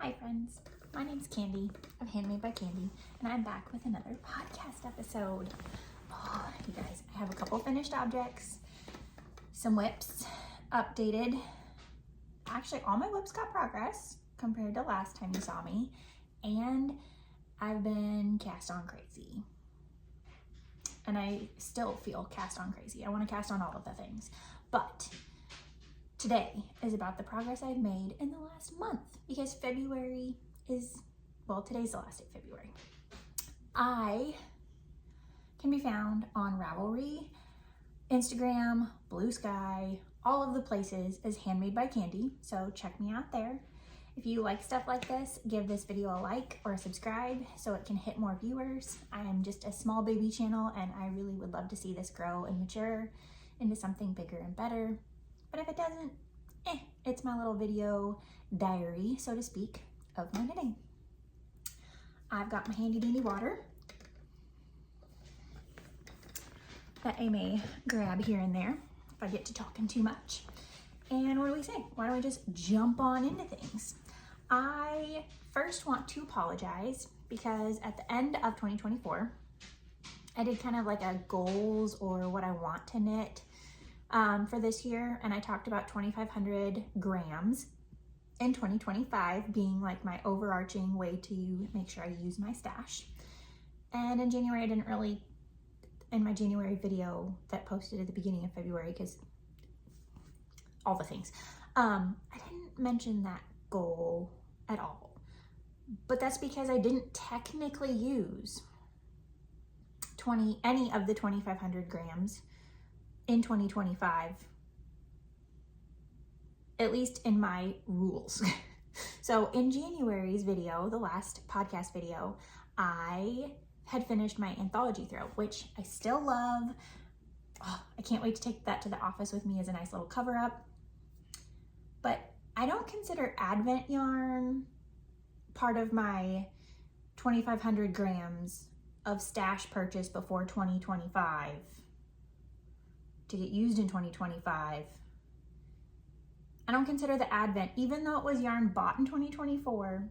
Hi friends, my name's Candy of Handmade by Candy, and I'm back with another podcast episode. Oh, you guys, I have a couple finished objects, some whips updated. Actually, all my whips got progress compared to last time you saw me, and I've been cast on crazy. And I still feel cast on crazy. I want to cast on all of the things, but today is about the progress I've made in the last month, because February is, well, today's the last day of February. I can be found on Ravelry, Instagram, BlueSky, all of the places as Handmade by Candy, so check me out there. If you like stuff like this, give this video a like or a subscribe so it can hit more viewers. I am just a small baby channel, and I really would love to see this grow and mature into something bigger and better. But if it doesn't, it's my little video diary, so to speak, of my knitting. I've got my handy dandy water that I may grab here and there if I get to talking too much. And what do we say? Why don't we just jump on into things? I first want to apologize because at the end of 2024, I did kind of like a goals or what I want to knit for this year, and I talked about 2,500 grams in 2025 being like my overarching way to make sure I use my stash. And in January, I didn't really, in my January video that posted at the beginning of February, because all the things, I didn't mention that goal at all, but that's because I didn't technically use any of the 2,500 grams in 2025, at least in my rules. So in January's video, the last podcast video, I had finished my anthology throw, which I still love. Oh, I can't wait to take that to the office with me as a nice little cover up. But I don't consider Advent yarn part of my 2,500 grams of stash purchase before 2025 to get used in 2025. I don't consider the Advent, even though it was yarn bought in 2024.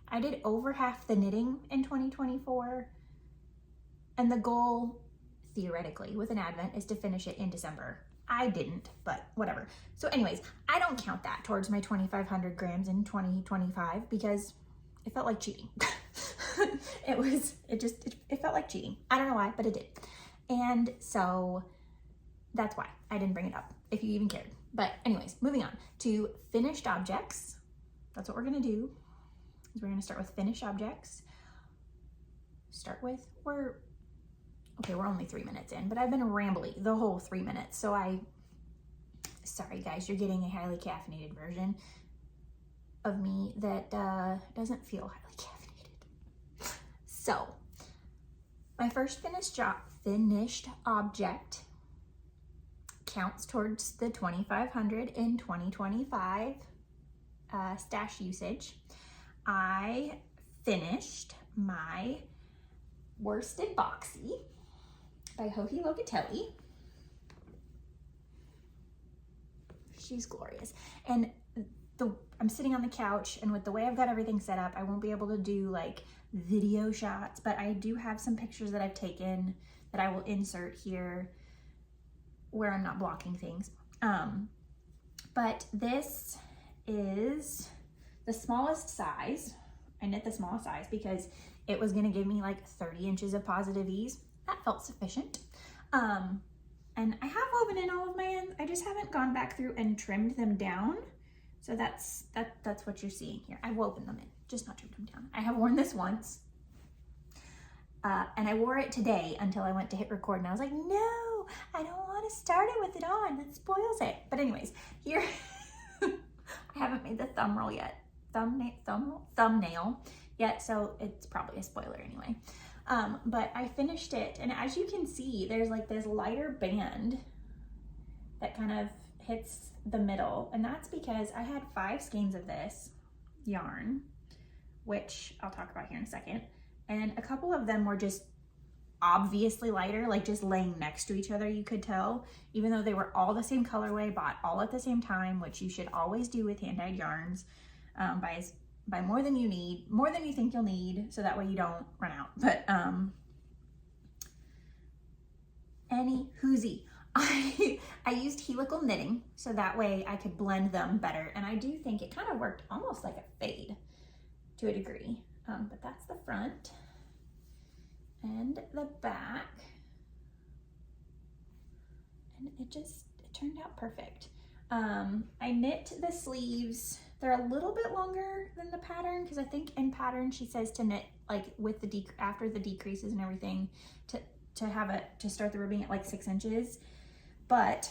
I did over half the knitting in 2024, and the goal, theoretically, with an Advent is to finish it in December. I didn't, but whatever. So anyways, I don't count that towards my 2,500 grams in 2025 because it felt like cheating. It felt like cheating. I don't know why, but it did. And so that's why I didn't bring it up, if you even cared. But anyways, moving on to finished objects. That's what we're gonna do, is we're gonna start with finished objects. We're only 3 minutes in, but I've been rambly the whole 3 minutes. So sorry guys, you're getting a highly caffeinated version of me that doesn't feel highly caffeinated. So my first finished object counts towards the 2,500 in 2025 stash usage. I finished my Worsted Boxy by Locatelli. She's glorious. And I'm sitting on the couch, and with the way I've got everything set up, I won't be able to do like video shots, but I do have some pictures that I've taken that I will insert here where I'm not blocking things. But this is the smallest size. I knit the smallest size because it was gonna give me like 30 inches of positive ease. That felt sufficient. And I have woven in all of my ends. I just haven't gone back through and trimmed them down. So that's what you're seeing here. I've woven them in, just not trimmed them down. I have worn this once. And I wore it today until I went to hit record, and I was like, no, I don't want to start it with it on. That spoils it. But anyways, here, I haven't made the thumbnail yet, so it's probably a spoiler anyway. But I finished it, and as you can see, there's like this lighter band that kind of hits the middle, and that's because I had 5 skeins of this yarn, which I'll talk about here in a second, and a couple of them were just obviously lighter, like just laying next to each other, you could tell, even though they were all the same colorway, bought all at the same time, which you should always do with hand-dyed yarns, buy more than you need, more than you think you'll need, so that way you don't run out. But any hoozy. I used helical knitting so that way I could blend them better, and I do think it kind of worked almost like a fade to a degree. But that's the front and the back, and it turned out perfect. I knit the sleeves. They're a little bit longer than the pattern, because I think in pattern she says to knit like with the after the decreases and everything to have it, to start the ribbing at like 6 inches, but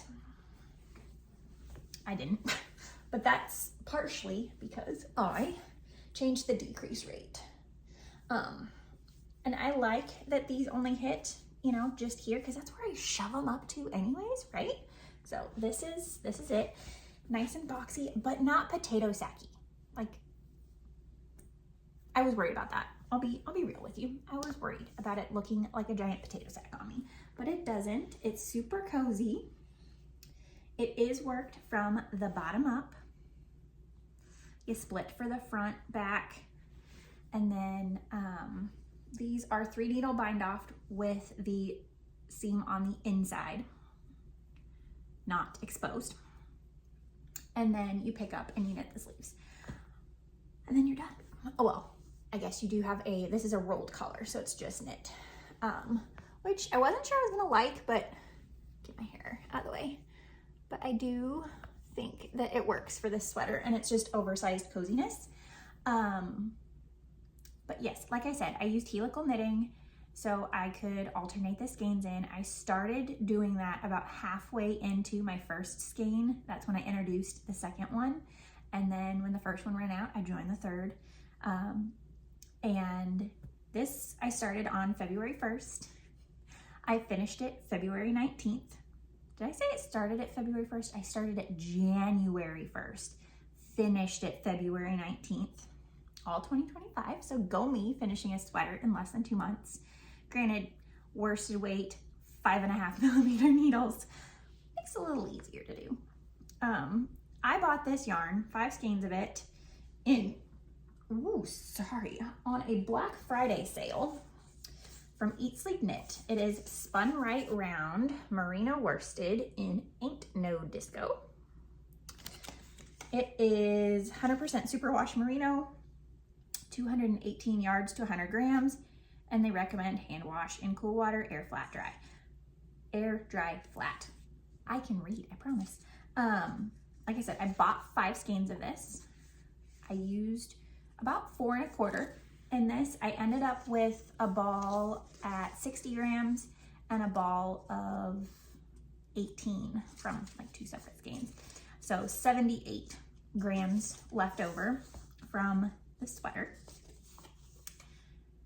I didn't. But that's partially because I changed the decrease rate. And I like that these only hit, you know, just here, because that's where I shove them up to anyways, right? So this is it. Nice and boxy, but not potato sacky. Like, I was worried about that. I'll be real with you. I was worried about it looking like a giant potato sack on me, but it doesn't. It's super cozy. It is worked from the bottom up. You split for the front, back, and then these are 3 needle bind off with the seam on the inside, not exposed. And then you pick up and you knit the sleeves, and then you're done. Oh well, I guess you do have this is a rolled collar, so it's just knit, which I wasn't sure I was gonna like, but get my hair out of the way. But I do think that it works for this sweater, and it's just oversized coziness. But yes, like I said, I used helical knitting so I could alternate the skeins in. I started doing that about halfway into my first skein. That's when I introduced the second one. And then when the first one ran out, I joined the third. And this I started on February 1st. I finished it February 19th. Did I say it started at February 1st? I started it January 1st. Finished it February 19th. All 2025, so go me, finishing a sweater in less than 2 months. Granted, worsted weight, 5.5 millimeter needles. Makes it a little easier to do. I bought this yarn, 5 skeins of it, on a Black Friday sale from Eat Sleep Knit. It is spun right round, merino worsted in Ain't No Disco. It is 100% superwash merino, 218 yards to 100 grams, and they recommend hand wash in cool water, air dry flat. I can read, I promise. Like I said, I bought 5 skeins of this. I used about 4 1/4 in this. I ended up with a ball at 60 grams and a ball of 18 from like 2 separate skeins. So 78 grams left over from the sweater.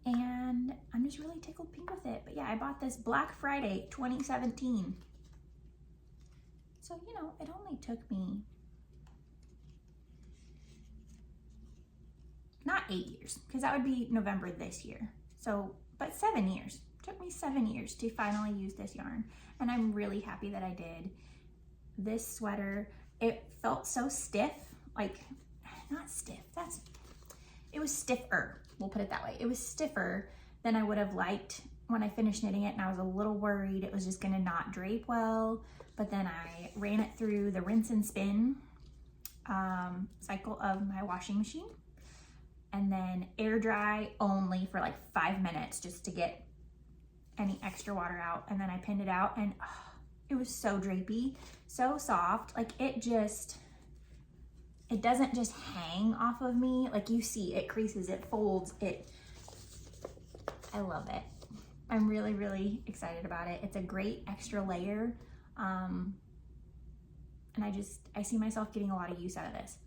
And I'm just really tickled pink with it. But yeah, I bought this Black Friday 2017. So, you know, it only took me not 8 years, because that would be November this year. So, but 7 years. It took me 7 years to finally use this yarn. And I'm really happy that I did. This sweater, it felt so stiff, like, not stiff, it was stiffer. We'll put it that way. It was stiffer than I would have liked when I finished knitting it, and I was a little worried it was just gonna not drape well, but then I ran it through the rinse and spin cycle of my washing machine, and then air dry only for like 5 minutes just to get any extra water out, and then I pinned it out, and it was so drapey, so soft. Like it doesn't just hang off of me. Like you see, it creases, it folds, I love it. I'm really, really excited about it. It's a great extra layer. And I see myself getting a lot of use out of this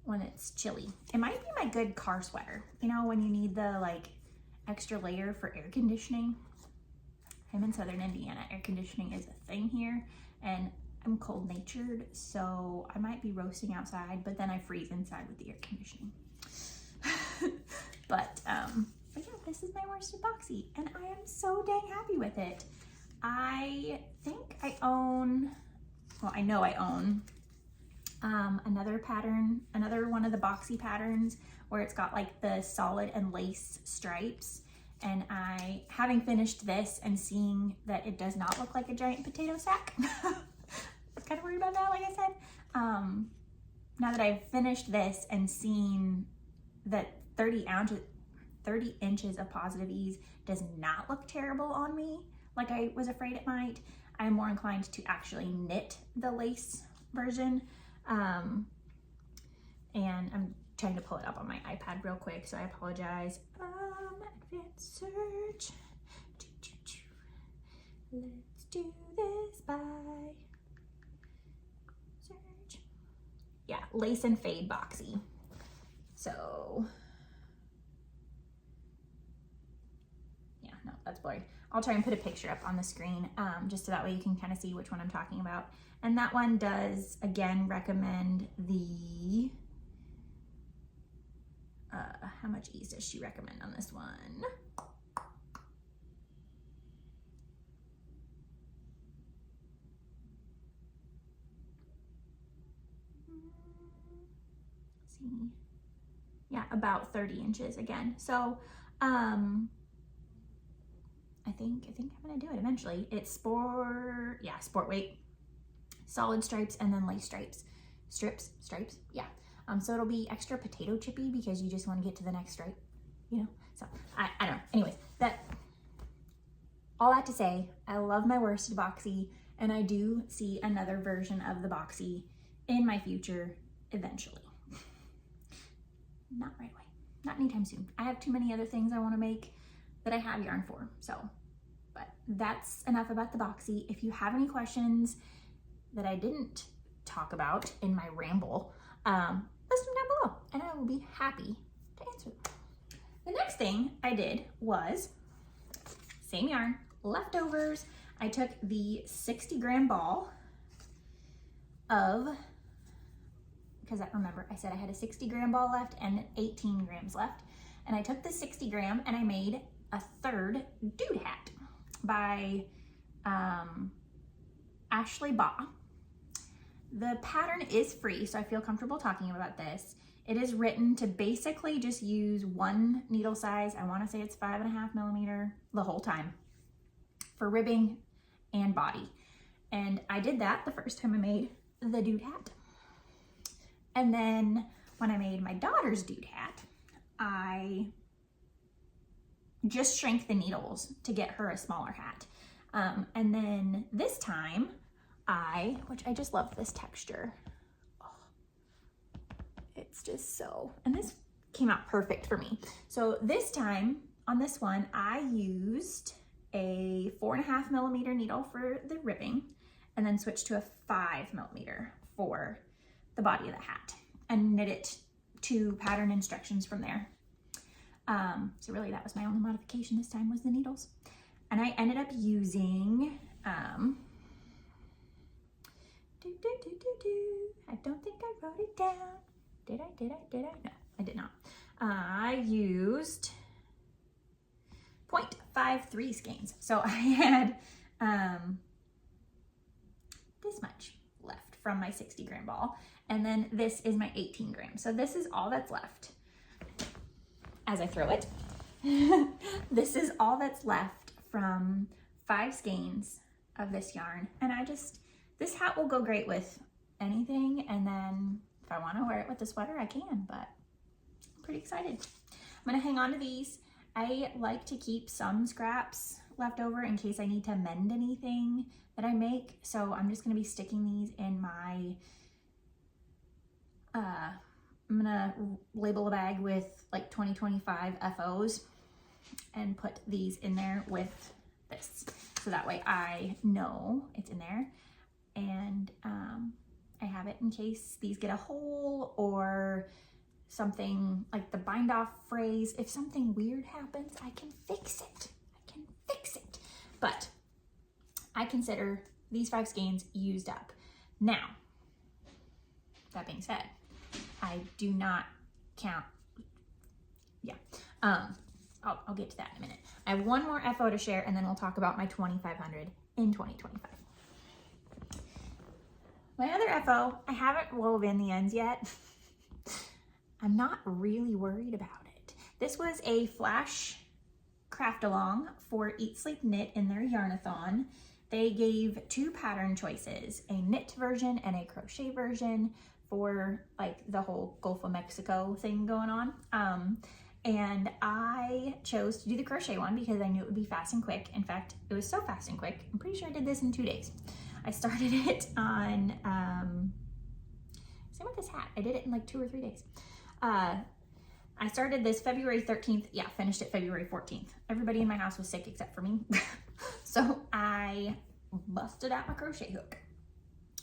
when it's chilly. It might be my good car sweater. You know, when you need the like extra layer for air conditioning. I'm in Southern Indiana. Air conditioning is a thing here, and I'm cold natured, so I might be roasting outside, but then I freeze inside with the air conditioning. But yeah, this is my Worsted Boxy, and I am so dang happy with it. I think I own, well, I know I own another pattern, another one of the boxy patterns where it's got like the solid and lace stripes. And having finished this and seeing that it does not look like a giant potato sack, I was kind of worried about that, like I said. Now that I've finished this and seen that 30 inches of positive ease does not look terrible on me, like I was afraid it might, I'm more inclined to actually knit the lace version. And I'm trying to pull it up on my iPad real quick, so I apologize. Advanced search. Let's do this by search. Yeah, Lace and Fade Boxy. So, yeah, no, that's blurry. I'll try and put a picture up on the screen, just so that way you can kind of see which one I'm talking about. And that one does, again, recommend the, how much ease does she recommend on this one? Let's see. Yeah, about 30 inches again. So, I think I'm gonna do it eventually. It's sport weight, solid stripes, and then lace stripes, stripes, yeah. So it'll be extra potato chippy because you just want to get to the next stripe, you know? So I don't know. Anyways, all that to say, I love my Worsted Boxy, and I do see another version of the Boxy in my future eventually. Not right away, not anytime soon. I have too many other things I want to make that I have yarn for, so. But that's enough about the Boxy. If you have any questions that I didn't talk about in my ramble, list them down below and I will be happy to answer them. The next thing I did was same yarn, leftovers. I took the 60-gram ball of, because I remember I said I had a 60-gram ball left and 18 grams left. And I took the 60-gram and I made a third dude hat by ashleybah. The pattern is free, so I feel comfortable talking about this. It is written to basically just use one needle size. I want to say it's 5.5 millimeter the whole time for ribbing and body. And I did that the first time I made the dude hat. And then when I made my daughter's dude hat, I just shrank the needles to get her a smaller hat. And then this time, which I just love this texture. Oh, it's just so, and this came out perfect for me. So this time on this one, I used a 4.5 millimeter needle for the ribbing and then switched to a 5 millimeter for the body of the hat and knit it to pattern instructions from there. So really that was my only modification this time, was the needles. And I ended up using, I don't think I wrote it down. Did I? No, I did not. I used 0.53 skeins. So I had this much left from my 60-gram ball. And then this is my 18 grams. So this is all that's left. As I throw it, this is all that's left from 5 skeins of this yarn. And this hat will go great with anything. And then if I want to wear it with a sweater, I can, but I'm pretty excited. I'm going to hang on to these. I like to keep some scraps left over in case I need to mend anything that I make. So I'm just going to be sticking these in my, I'm gonna label a bag with like 2025 FOs and put these in there with this. So that way I know it's in there, and I have it in case these get a hole or something like the bind off phrase. If something weird happens, I can fix it. But I consider these 5 skeins used up. Now, that being said, I do not count, yeah. I'll get to that in a minute. I have one more FO to share, and then we'll talk about my 2500 in 2025. my other FO, I haven't woven the ends yet. I'm not really worried about it. This was a flash craft along for Eat Sleep Knit in their Yarnathon. They gave 2 pattern choices, a knit version and a crochet version for like the whole Gulf of Mexico thing going on. And I chose to do the crochet one because I knew it would be fast and quick. In fact, it was so fast and quick, I'm pretty sure I did this in 2 days. I started it on, same with this hat, I did it in like 2 or 3 days. I started this February 13th, yeah, finished it February 14th. Everybody in my house was sick except for me. So I busted out my crochet hook.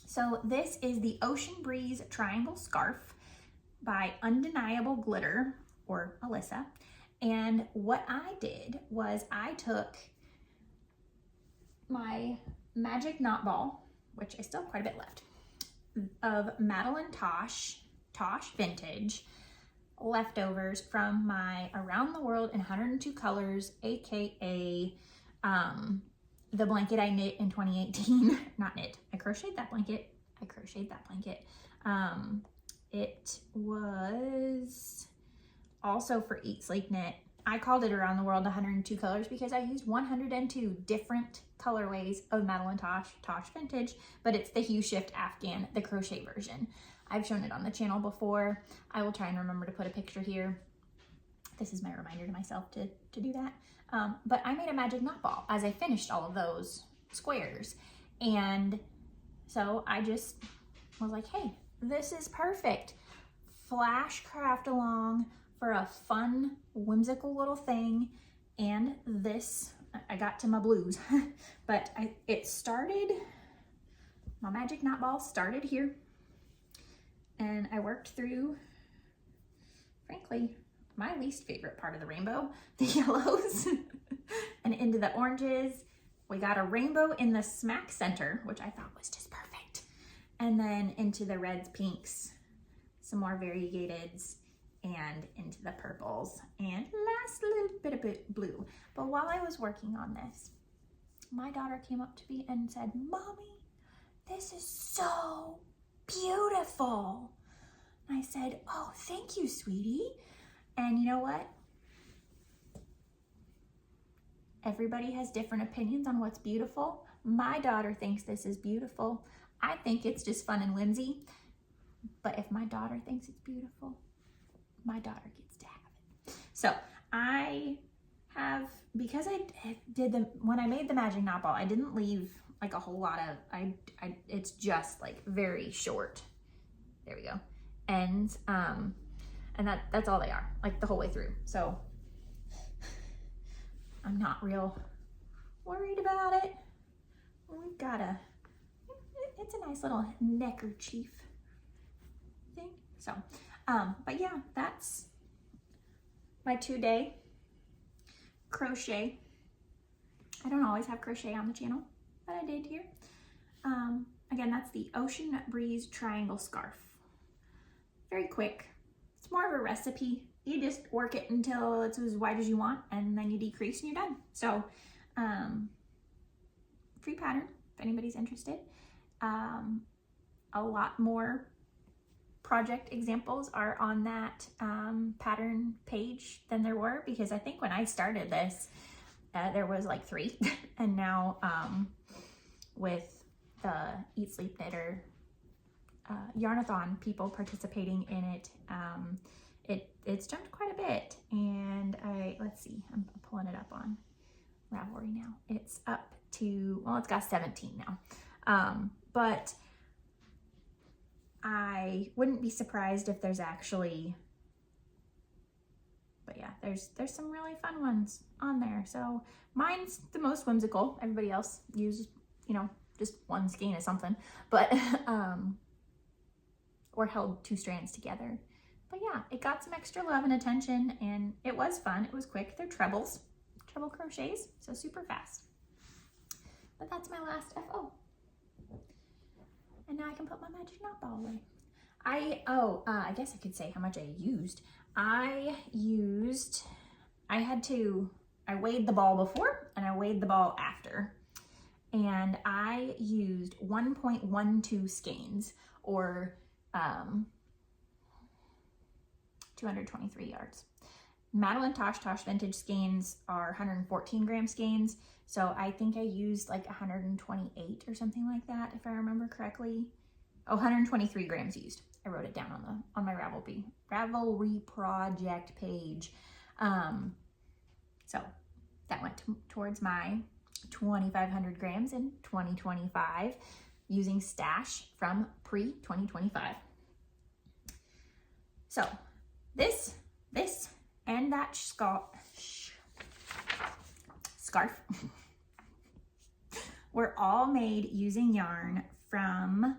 So this is the Ocean Breeze Triangle Scarf by Undeniable Glitter, or Alyssa. And what I did was I took my magic knot ball, which I still have quite a bit left, of Madeline Tosh Vintage leftovers from my Around the World in 102 Colors, aka the blanket I knit in 2018. Not knit, I crocheted that blanket. It was also for Eat Sleep Knit. I called it Around the World 102 Colors because I used 102 different colorways of Madeline Tosh Vintage, but it's the Hue Shift Afghan, the crochet version. I've shown it on the channel before. I will try and remember to put a picture here. This is my reminder to myself to do that. But I made a magic knot ball as I finished all of those squares. And so I just was like, hey, this is perfect. Flash craft along for a fun, whimsical little thing. And this, I got to my blues, but it started, my magic knot ball started here. And I worked through, frankly, my least favorite part of the rainbow, the yellows, and into the oranges. We got a rainbow in the smack center, which I thought was just perfect. And then into the reds, pinks, some more variegateds, and into the purples, and last little bit of blue. But while I was working on this, my daughter came up to me and said, "Mommy, this is so beautiful." I said, "Oh, thank you, sweetie." And you know what? Everybody has different opinions on what's beautiful. My daughter thinks this is beautiful. I think it's just fun and whimsy. But if my daughter thinks it's beautiful, my daughter gets to have it. So I have, because I did when I made the magic knot ball, I didn't leave like a whole lot of, it's just like very short. There we go. Ends. And that's all they are, like the whole way through. So I'm not real worried about it. We've got it's a nice little neckerchief thing. So, but yeah, that's my 2-day crochet. I don't always have crochet on the channel, but I did here. Again, that's the Ocean Breeze Triangle Scarf. Very quick. It's more of a recipe. You just work it until it's as wide as you want, and then you decrease and you're done. So, free pattern if anybody's interested. A lot more project examples are on that pattern page than there were, because I think when I started this, there was like 3, and now with the Eat Sleep Knitter Yarnathon people participating in it, it's jumped quite a bit. And let's see, I'm pulling it up on Ravelry now. It's up to, well, it's got 17 now. But I wouldn't be surprised if there's actually, but yeah, there's some really fun ones on there. So mine's the most whimsical. Everybody else uses, just one skein of something, but or held 2 strands together. But yeah, it got some extra love and attention, and it was fun. It was quick. They're treble crochets, so super fast. But that's my last FO. And now I can put my magic knot ball away. I guess I could say how much I used. I weighed the ball before and I weighed the ball after. and I used 1.12 skeins, or 223 yards. Madeline Tosh Vintage skeins are 114 gram skeins, so I think I used like 128 or something like that, if I remember correctly. Oh, 123 grams used. I wrote it down on my Ravelry project page. So that went towards my 2,500 grams in 2025 using stash from pre-2025. So this, and that scarf were all made using yarn from,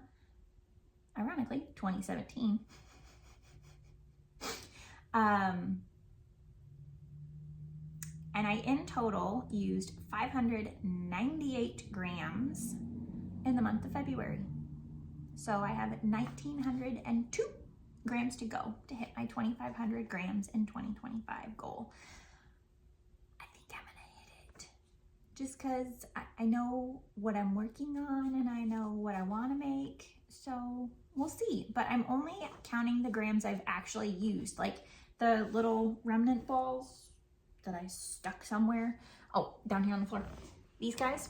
ironically, 2017. And I in total used 598 grams in the month of February. So I have 1,902 grams to go to hit my 2,500 grams in 2025 goal. I think I'm gonna hit it just because I know what I'm working on and I know what I want to make. So we'll see, but I'm only counting the grams I've actually used, like the little remnant balls that I stuck somewhere. Oh, down here on the floor. These guys,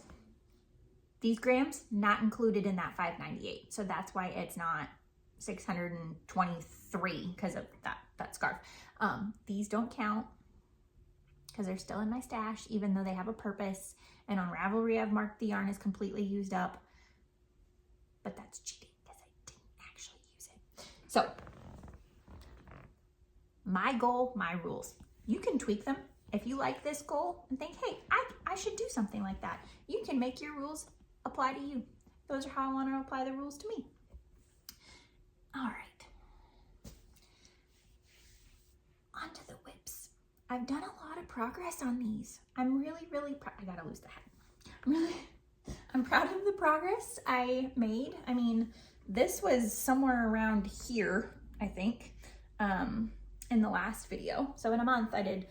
these grams, not included in that 598. So that's why it's not 623 because of that scarf. These don't count because they're still in my stash, even though they have a purpose. And on Ravelry, I've marked the yarn is completely used up, but that's cheating because I didn't actually use it. So my goal, my rules, you can tweak them. If you like this goal and think, hey, I should do something like that, you can make your rules apply to you. Those are how I want to apply the rules to me. All right. On to the whips. I've done a lot of progress on these. I'm really proud. I gotta lose the hat. I'm proud of the progress I made. I mean, this was somewhere around here, I think, in the last video. So in a month, I did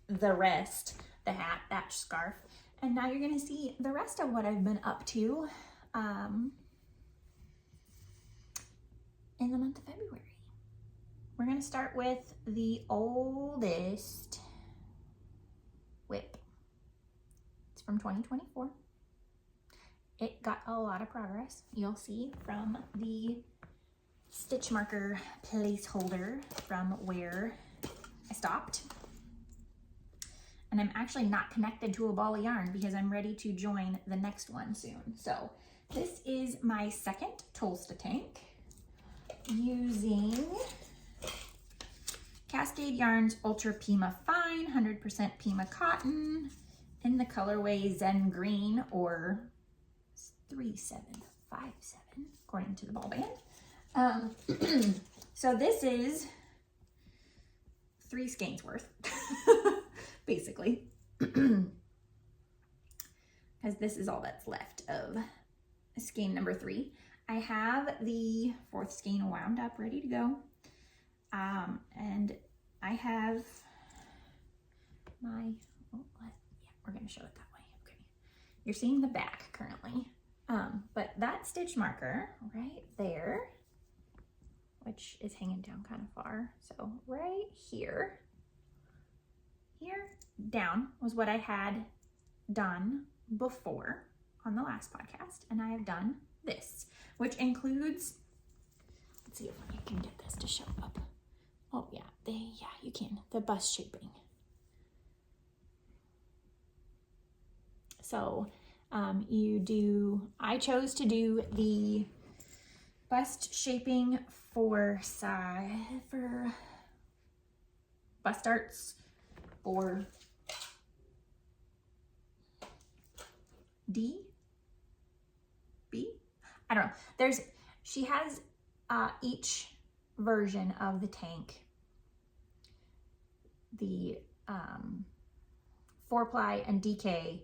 the rest, the hat, that scarf, and now you're gonna see the rest of what I've been up to in the month of February. We're gonna start with the oldest whip. It's from 2024. It got a lot of progress. You'll see from the stitch marker placeholder from where I stopped. And I'm actually not connected to a ball of yarn because I'm ready to join the next one soon. So this is my second Tolsta tank using Cascade Yarns Ultra Pima Fine, 100% Pima cotton in the colorway Zen Green, or 3757 according to the ball band. So this is 3 skeins worth. Basically, because this is all that's left of skein number 3. I have the 4th skein wound up, ready to go, and I have my, we're going to show it that way. Okay, you're seeing the back currently, but that stitch marker right there, which is hanging down kind of far, so right here down was what I had done before on the last podcast, and I have done this, which includes, let's see if I can get this to show up. Oh yeah, you can, the bust shaping. So I chose to do the bust shaping for bust darts or D, B, I don't know. She has each version of the tank, the 4-ply and DK,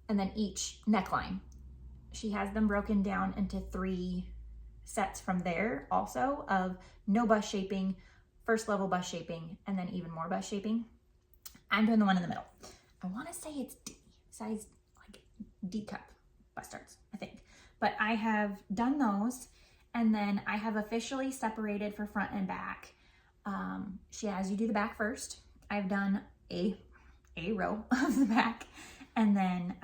and then each neckline. She has them broken down into 3 sets from there also, of no bust shaping, first level bust shaping, and then even more bust shaping. I'm doing the one in the middle. I want to say it's D, size like D cup, bust darts, I think. But I have done those, and then I have officially separated for front and back. She has you do the back first. I've done a row of the back, and then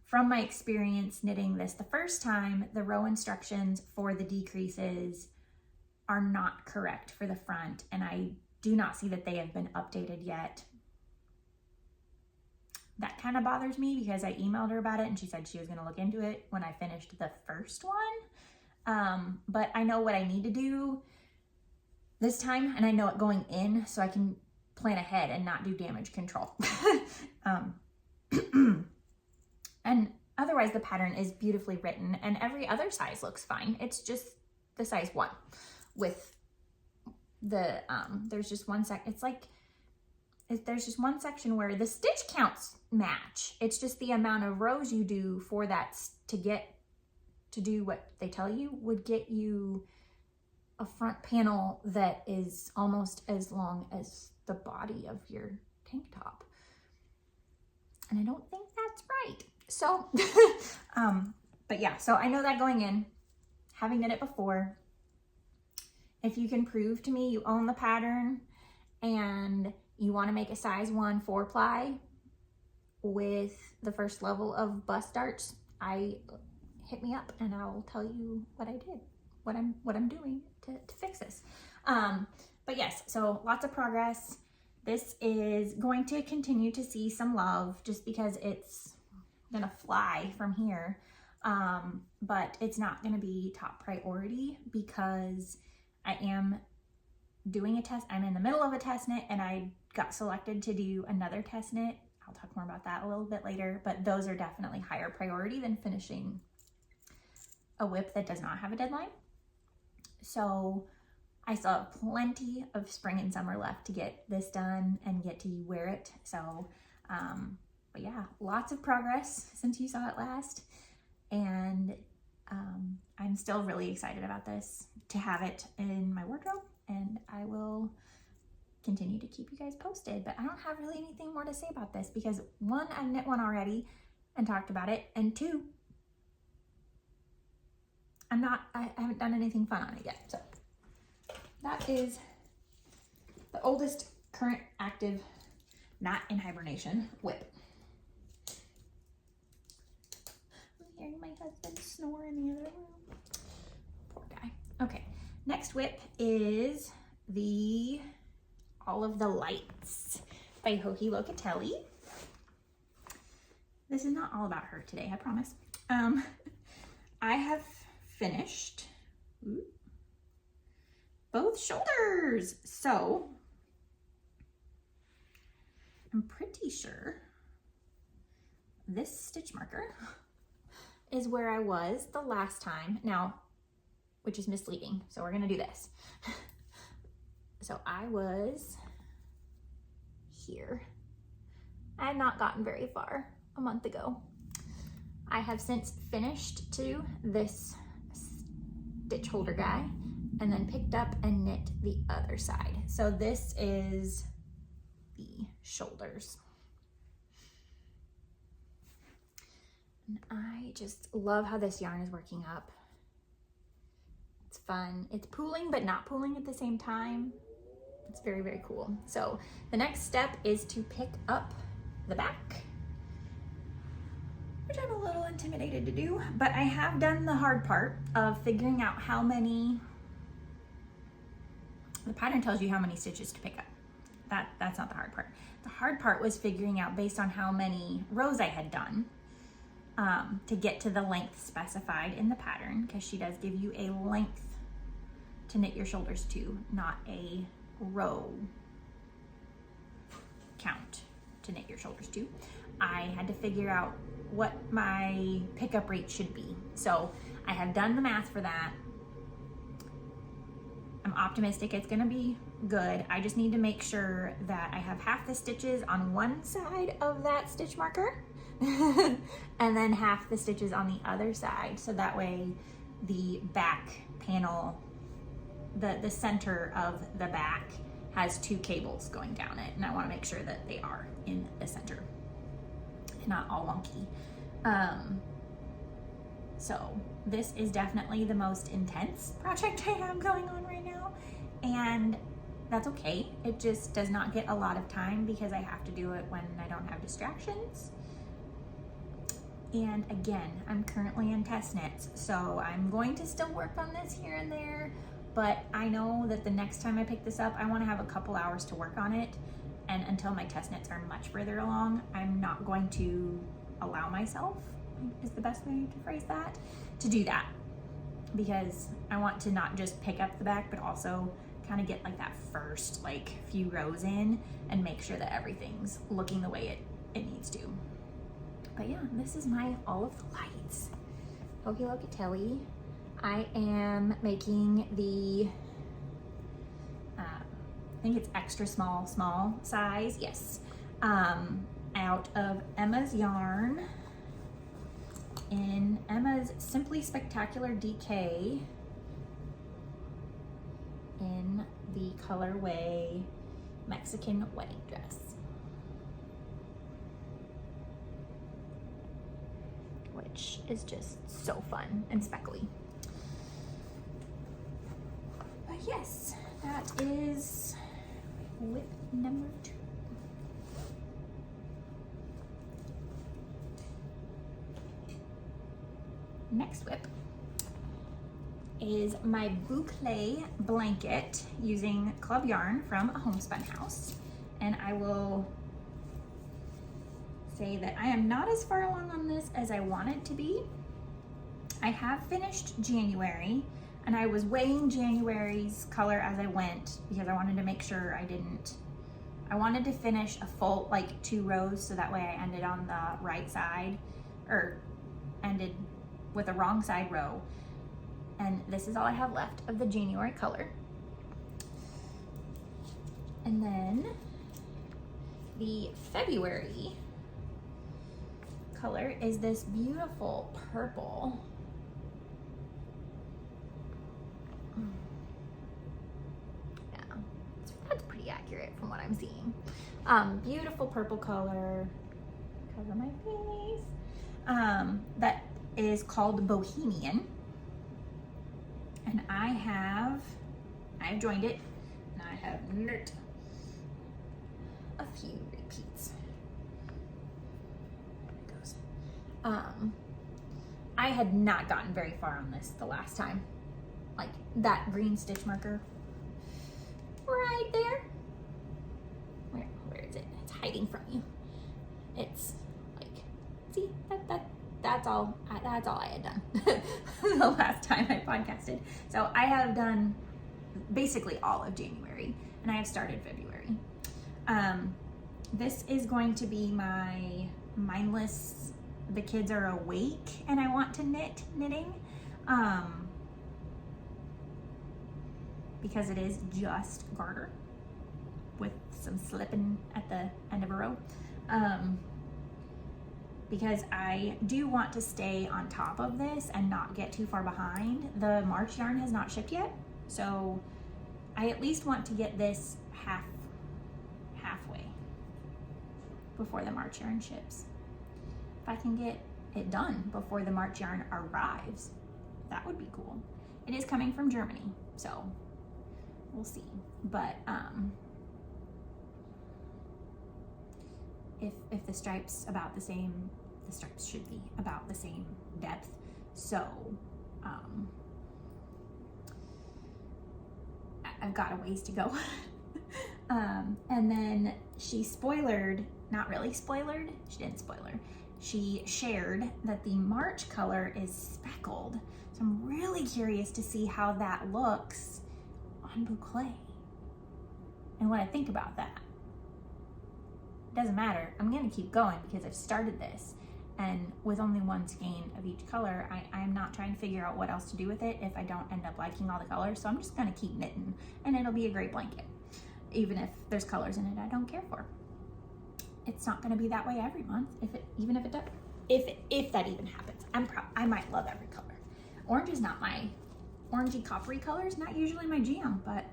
from my experience knitting this the first time, the row instructions for the decreases are not correct for the front, and I do not see that they have been updated yet. That kind of bothers me because I emailed her about it and she said she was going to look into it when I finished the first one. But I know what I need to do this time, and I know it going in, so I can plan ahead and not do damage control. And otherwise the pattern is beautifully written, and every other size looks fine. It's just the size 1 with the, there's just one it's like, there's just one section where the stitch counts match. It's just the amount of rows you do for that to do what they tell you would get you a front panel that is almost as long as the body of your tank top. And I don't think that's right. So, but yeah, so I know that going in, having done it before, if you can prove to me you own the pattern and you want to make a size 1 4-ply with the first level of bust darts, hit me up and I'll tell you what I did, what I'm doing to fix this. But yes, so lots of progress. This is going to continue to see some love just because it's gonna fly from here. But it's not gonna be top priority because I am doing a test. I'm in the middle of a test knit, and I got selected to do another test knit. I'll talk more about that a little bit later, but those are definitely higher priority than finishing a whip that does not have a deadline. So I still have plenty of spring and summer left to get this done and get to wear it. So, but yeah, lots of progress since you saw it last. And I'm still really excited about this, to have it in my wardrobe, and I will continue to keep you guys posted. But I don't have really anything more to say about this because 1, I've knit one already and talked about it, and 2, I haven't done anything fun on it yet. So that is the oldest current active, not in hibernation, whip. I'm hearing my husband snore in the other room. Poor guy. Okay, next whip is the All of the Lights by Locatelli. This is not all about her today, I promise. I have finished both shoulders, so I'm pretty sure this stitch marker is where I was the last time now, which is misleading, so we're gonna do this. So I was here. I had not gotten very far a month ago. I have since finished to this stitch holder guy and then picked up and knit the other side. So this is the shoulders. And I just love how this yarn is working up. It's fun. It's pooling but not pooling at the same time. It's very, very cool. So the next step is to pick up the back, which I'm a little intimidated to do, but I have done the hard part of figuring out how many, the pattern tells you how many stitches to pick up. That's not the hard part. The hard part was figuring out based on how many rows I had done to get to the length specified in the pattern, because she does give you a length to knit your shoulders to, not a row count to knit your shoulders to. I had to figure out what my pickup rate should be. So I have done the math for that. I'm optimistic it's gonna be good. I just need to make sure that I have half the stitches on one side of that stitch marker and then half the stitches on the other side. So that way the back panel, the center of the back has 2 cables going down it. And I wanna make sure that they are in the center, not all wonky. So this is definitely the most intense project I have going on right now, and that's okay. It just does not get a lot of time because I have to do it when I don't have distractions. And again, I'm currently in test knits, so I'm going to still work on this here and there, but I know that the next time I pick this up, I want to have a couple hours to work on it, and until my test knits are much further along, I'm not going to allow myself, is the best way to phrase that, to do that, because I want to not just pick up the back, but also kind of get like that first like few rows in and make sure that everything's looking the way it needs to. But yeah, this is my All of the Lights Locatelli. I am making the I think it's extra small size, yes, out of Emma's yarn in Emma's Simply Spectacular DK in the colorway Mexican Wedding Dress, which is just so fun and speckly. But yes, that is whip number 2. Next whip is my Boucle Blanket using club yarn from a Homespun house. And I will say that I am not as far along on this as I wanted to be. I have finished January, and I was weighing January's color as I went because I wanted to make sure I wanted to finish a full, like 2 rows, so that way I ended on the right side, or ended with a wrong side row. And this is all I have left of the January color. And then the February color is this beautiful purple. Yeah, that's pretty accurate from what I'm seeing. Beautiful purple color. Cover my face. That is called Bohemian. And I've joined it, and I have knit a few repeats. There it goes. I had not gotten very far on this the last time. Like that green stitch marker right there. Where is it? It's hiding from you. It's like, see, that's all I had done the last time I podcasted. So I have done basically all of January, and I have started February. This is going to be my mindless, the kids are awake and I want to knitting, because it is just garter with some slipping at the end of a row. Because I do want to stay on top of this and not get too far behind. The March yarn has not shipped yet, so I at least want to get this halfway before the March yarn ships. If I can get it done before the March yarn arrives, that would be cool. It is coming from Germany, so we'll see. But if the stripes about the same, the stripes should be about the same depth. So I've got a ways to go. And then she spoilered, not really spoilered, she didn't spoiler. She shared that the March color is speckled. So I'm really curious to see how that looks on Boucle and what I think about that. Doesn't matter, I'm gonna keep going because I've started this, and with only 1 skein of each color, I'm not trying to figure out what else to do with it if I don't end up liking all the colors. So I'm just gonna keep knitting, and it'll be a great blanket. Even if there's colors in it I don't care for. It's not gonna be that way every month, even if it does, if that even happens. I might love every color. Orange is not my, orangey coppery color is not usually my jam, but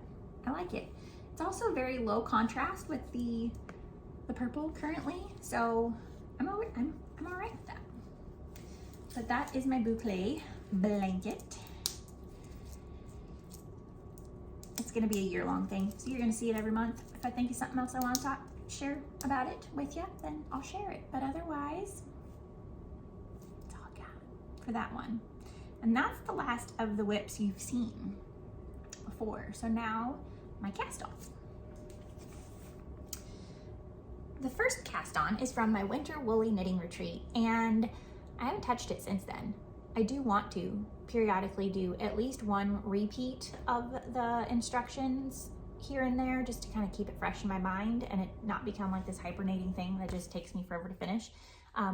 I like it. It's also very low contrast with the purple currently, so I'm all right with that. but that is my Boucle Blanket. It's gonna be a year-long thing, so you're gonna see it every month. If I think of something else I want to share about it with you, then I'll share it. But otherwise, that's all I got for that one. And that's the last of the whips you've seen before. So now my cast on. The first cast on is from my winter woolly knitting retreat, and I haven't touched it since then. I do want to periodically do at least one repeat of the instructions here and there, just to kind of keep it fresh in my mind and it not become like this hibernating thing that just takes me forever to finish.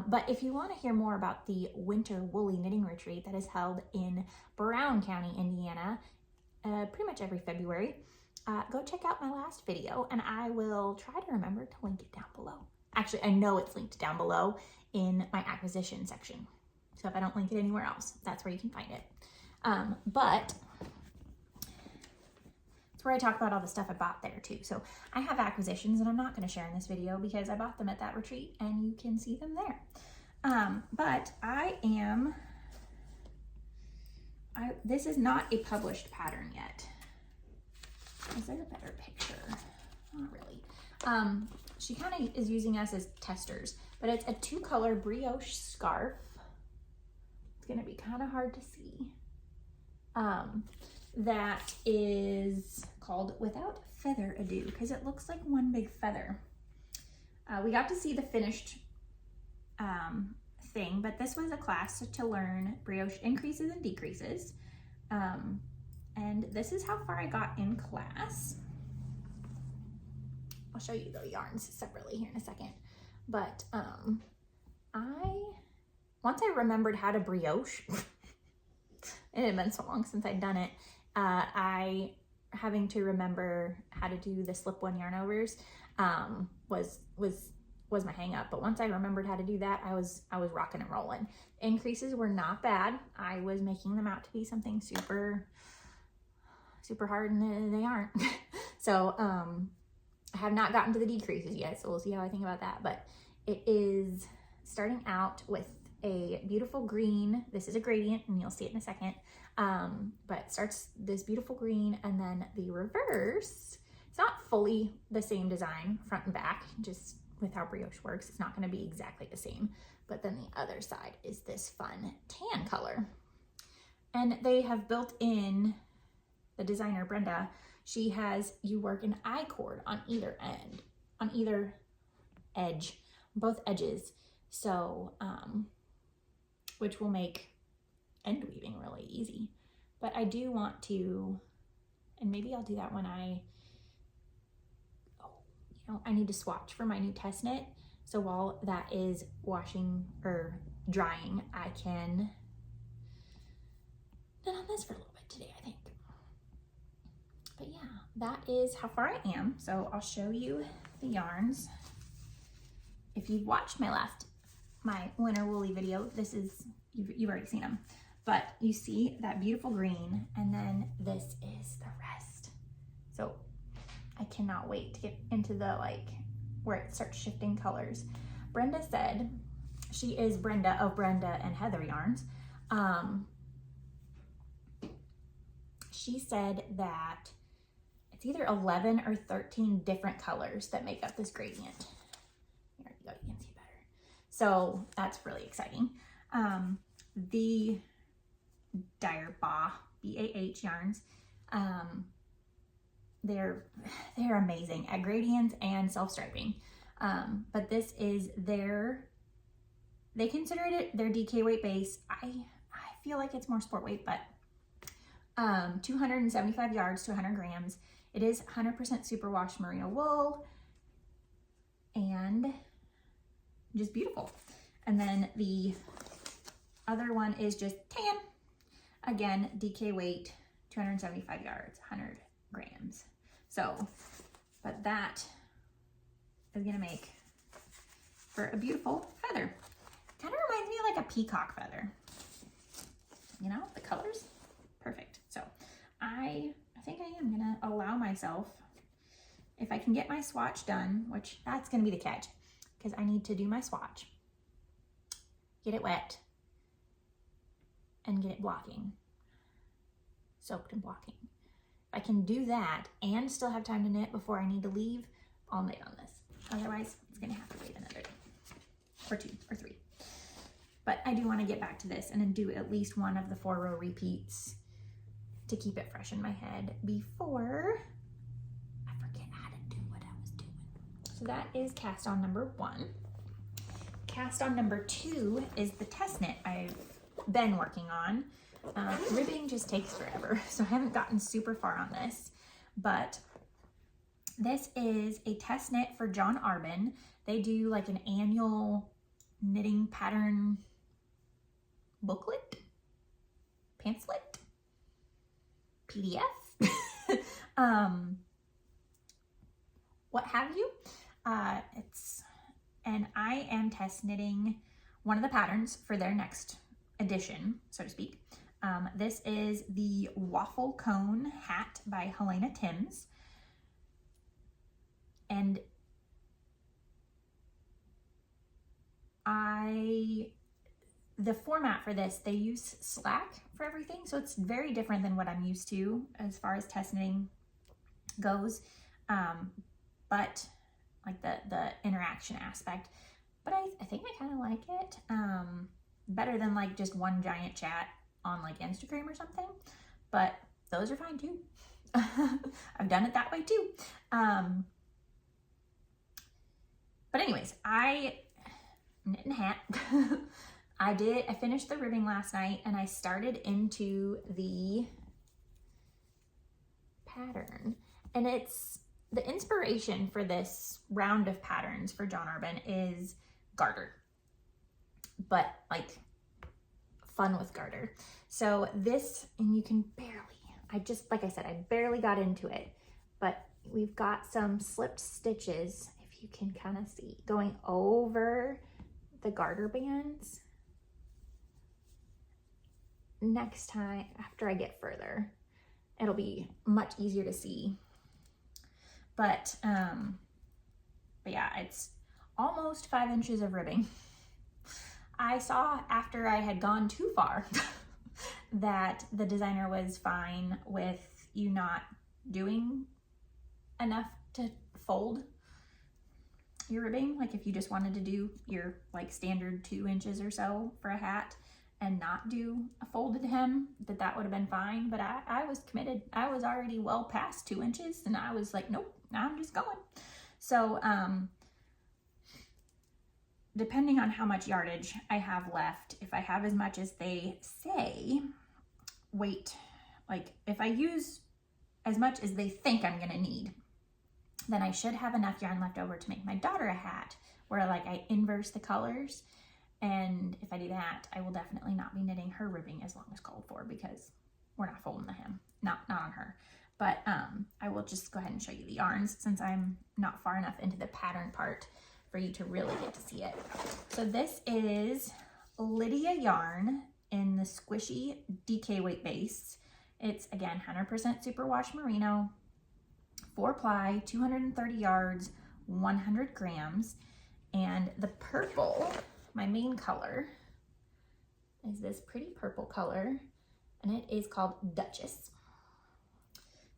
But if you want to hear more about the winter woolly knitting retreat that is held in Brown County, Indiana, pretty much every February, go check out my last video, and I will try to remember to link it down below. Actually, I know it's linked down below in my acquisition section. So if I don't link it anywhere else, that's where you can find it. But it's where I talk about all the stuff I bought there too. So I have acquisitions, and I'm not going to share in this video because I bought them at that retreat and you can see them there. But this is not a published pattern yet. Is there a better picture? Not really. She kind of is using us as testers, but it's a 2-color brioche scarf. It's gonna be kind of hard to see. That is called Without Feather Ado, because it looks like one big feather. We got to see the finished thing, but this was a class to learn brioche increases and decreases. And this is how far I got in class. I'll show you the yarns separately here in a second. But once I remembered how to brioche, it had been so long since I'd done it, having to remember how to do the slip-one yarn overs was my hang up. But once I remembered how to do that, I was rocking and rolling. Increases were not bad. I was making them out to be something super hard, and they aren't. So I have not gotten to the decreases yet, so we'll see how I think about that. But it is starting out with a beautiful green. This is a gradient, and you'll see it in a second. But it starts this beautiful green, and then the reverse, it's not fully the same design front and back, just with how brioche works, it's not going to be exactly the same. But then the other side is this fun tan color. And they have built in, the designer Brenda, she has you work an I-cord on either end, on either edge, both edges. So, which will make end weaving really easy. But I do want to, and maybe I'll do that when I need to swatch for my new test knit. So while that is washing or drying, I can knit on this for a little bit today, I think. But yeah, that is how far I am. So I'll show you the yarns. If you've watched my winter woolly video, this is, you've already seen them. But you see that beautiful green, and then this is the rest. So I cannot wait to get into the where it starts shifting colors. Brenda said, she is Brenda of Brenda and Heather Yarns. She said that it's either 11 or 13 different colors that make up this gradient. There you go, you can see better. So that's really exciting. The BAH, B-A-H yarns, they're amazing at gradients and self-striping. But this is they considered it their DK weight base. I feel like it's more sport weight, but 275 yards to 100 grams. It is 100% superwash merino wool, and just beautiful. And then the other one is just tan. Again, DK weight, 275 yards, 100 grams. So, but that is gonna make for a beautiful feather. Kind of reminds me of like a peacock feather. You know, the colors, perfect. So I think I am gonna allow myself, if I can get my swatch done, which that's gonna be the catch, because I need to do my swatch, get it wet, and get it blocking, soaked and blocking. If I can do that and still have time to knit before I need to leave, I'll knit on this. Otherwise, it's gonna have to wait another day, or 2 or 3. But I do want to get back to this and then do at least one of the 4-row repeats to keep it fresh in my head before I forget how to do what I was doing. So that is cast on number 1. Cast on number 2 is the test knit I've been working on. Ribbing just takes forever, so I haven't gotten super far on this, but this is a test knit for John Arbon. They do like an annual knitting pattern booklet, pamphlet, PDF, what have you. And I am test knitting one of the patterns for their next edition, so to speak. This is the Waffle Cone Hat by Helena Timms. And the format for this, they use slack for everything, so it's very different than what I'm used to as far as test knitting goes, but like the interaction aspect. But I think I kind of like it better than like just one giant chat on like Instagram or something, but those are fine too. I've done it that way too. But anyways, I knit a hat. I finished the ribbing last night and I started into the pattern, and the inspiration for this round of patterns for John Arbon is garter, but like fun with garter. So this, and you can barely, like I said, I barely got into it, but we've got some slipped stitches, if you can kind of see, going over the garter bands. Next time, after I get further, it'll be much easier to see. But yeah, it's almost 5 inches of ribbing. I saw after I had gone too far that the designer was fine with you not doing enough to fold your ribbing. Like if you just wanted to do your like standard 2 inches or so for a hat and not do a folded hem, that would have been fine. But I was committed. I was already well past 2 inches and I was like, nope, I'm just going. So depending on how much yardage I have left, if I have as much as they say, wait, like if I use as much as they think I'm gonna need, then I should have enough yarn left over to make my daughter a hat where like I inverse the colors. And if I do that, I will definitely not be knitting her ribbing as long as called for, because we're not folding the hem, not on her. But I will just go ahead and show you the yarns since I'm not far enough into the pattern part for you to really get to see it. So this is Lydia yarn in the Squishy DK weight base. It's again 100% superwash merino, 4-ply, 230 yards, 100 grams. And the purple, my main color, is this pretty purple color, and it is called Duchess.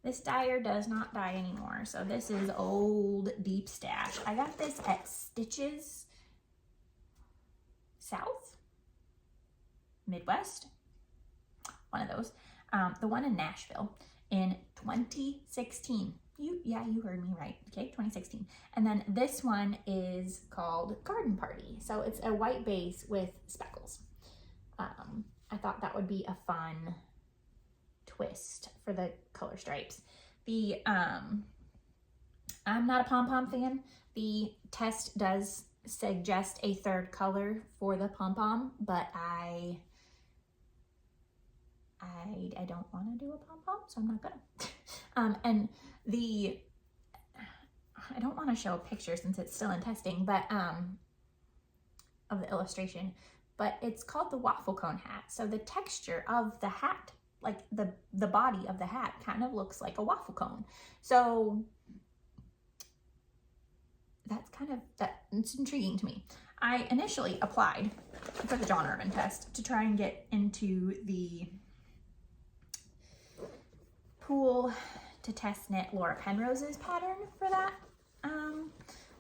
This dyer does not dye anymore, so this is old deep stash. I got this at Stitches South, Midwest, one of those. The one in Nashville in 2016. You heard me right, okay, 2016. And then this one is called Garden Party. So it's a white base with speckles. I thought that would be a fun twist for the color stripes. I'm not a pom-pom fan. The test does suggest a third color for the pom-pom, but I don't want to do a pom-pom, so I'm not gonna. And I don't want to show a picture since it's still in testing, but of the illustration, but it's called the waffle cone hat. So the texture of the hat, like the body of the hat, kind of looks like a waffle cone. So it's intriguing to me. I initially applied for the John Irvin test to try and get into the pool to test knit Laura Penrose's pattern for that.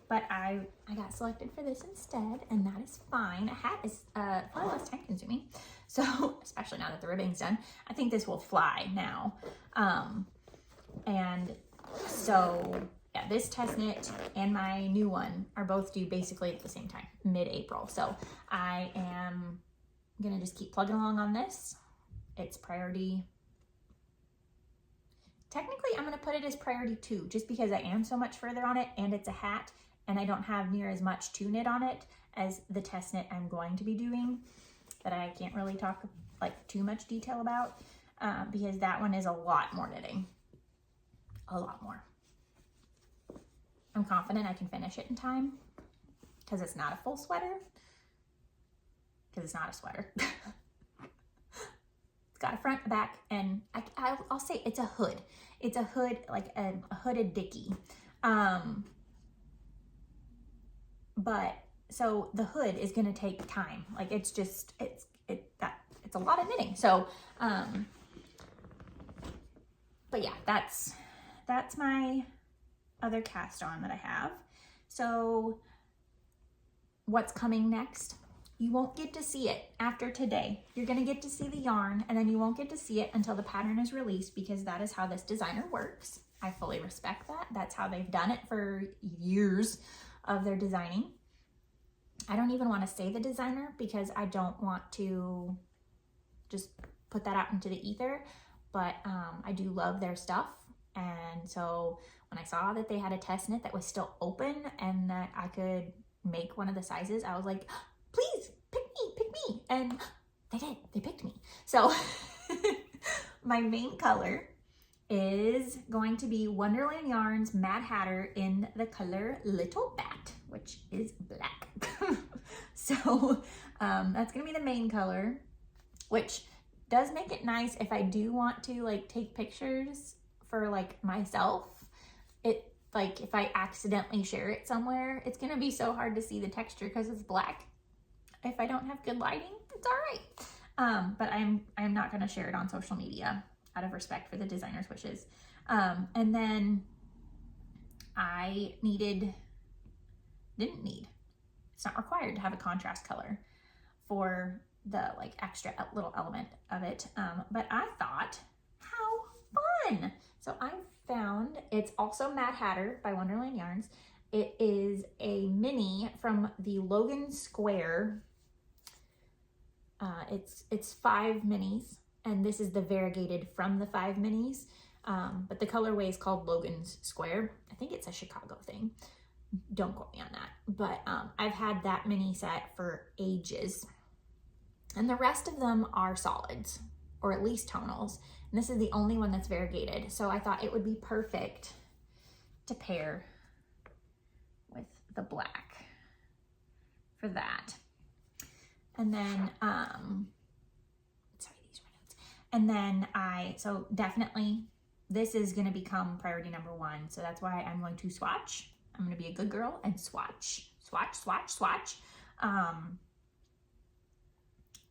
But I got selected for this instead, and that is fine. A hat is far less time consuming. So, especially now that the ribbing's done, I think this will fly now. And so, yeah, this test knit and my new one are both due basically at the same time, mid-April. So I am gonna just keep plugging along on this. It's priority. Technically, I'm gonna put it as priority 2, just because I am so much further on it, and it's a hat, and I don't have near as much to knit on it as the test knit I'm going to be doing, that I can't really talk like too much detail about, because that one is a lot more knitting, a lot more. I'm confident I can finish it in time, because it's not a full sweater, because it's not a sweater. It's got a front, a back, and I'll say it's a hood. It's a hood, like a hooded dickie. But so the hood is gonna take time. Like it's a lot of knitting. So, but yeah, that's my other cast on that I have. So what's coming next? You won't get to see it after today. You're gonna get to see the yarn, and then you won't get to see it until the pattern is released, because that is how this designer works. I fully respect that. That's how they've done it for years of their designing. I don't even want to say the designer, because I don't want to just put that out into the ether, but I do love their stuff. And so when I saw that they had a test knit that was still open and that I could make one of the sizes, I was like, please pick me. And they did, they picked me. So my main color is going to be Wonderland Yarns Mad Hatter in the color Little Bat, which is black. So that's gonna be the main color, which does make it nice if I do want to like take pictures for like myself. It like if I accidentally share it somewhere, it's gonna be so hard to see the texture because it's black. If I don't have good lighting, it's all right. But I'm not gonna share it on social media out of respect for the designer's wishes. And then I didn't need, it's not required to have a contrast color for the like extra little element of it. But I thought, how fun. So I found, it's also Mad Hatter by Wonderland Yarns. It is a mini from the Logan Square. It's 5 minis, and this is the variegated from the 5 minis. But the colorway is called Logan's Square. I think it's a Chicago thing. Don't quote me on that. But I've had that mini set for ages. And the rest of them are solids, or at least tonals. And this is the only one that's variegated. So I thought it would be perfect to pair with the black for that. And then, sorry, these were notes. And then so definitely this is gonna become priority number 1. So that's why I'm going to swatch. I'm gonna be a good girl and swatch.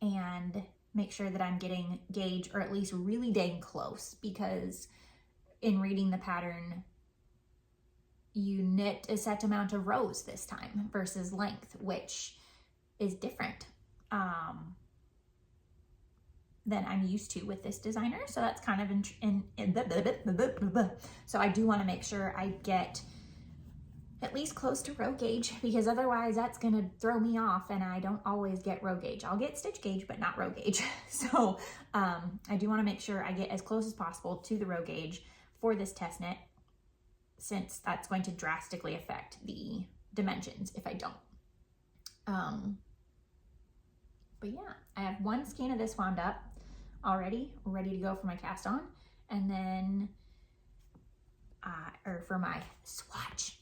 And make sure that I'm getting gauge, or at least really dang close, because in reading the pattern, you knit a set amount of rows this time versus length, which is different than I'm used to with this designer. So that's kind of so I do want to make sure I get at least close to row gauge, because otherwise that's gonna throw me off, and I don't always get row gauge. I'll get stitch gauge, but not row gauge. So I do want to make sure I get as close as possible to the row gauge for this test knit, since that's going to drastically affect the dimensions if I don't. But yeah, I have 1 skein of this wound up already, ready to go for my cast on. And then, or for my swatch,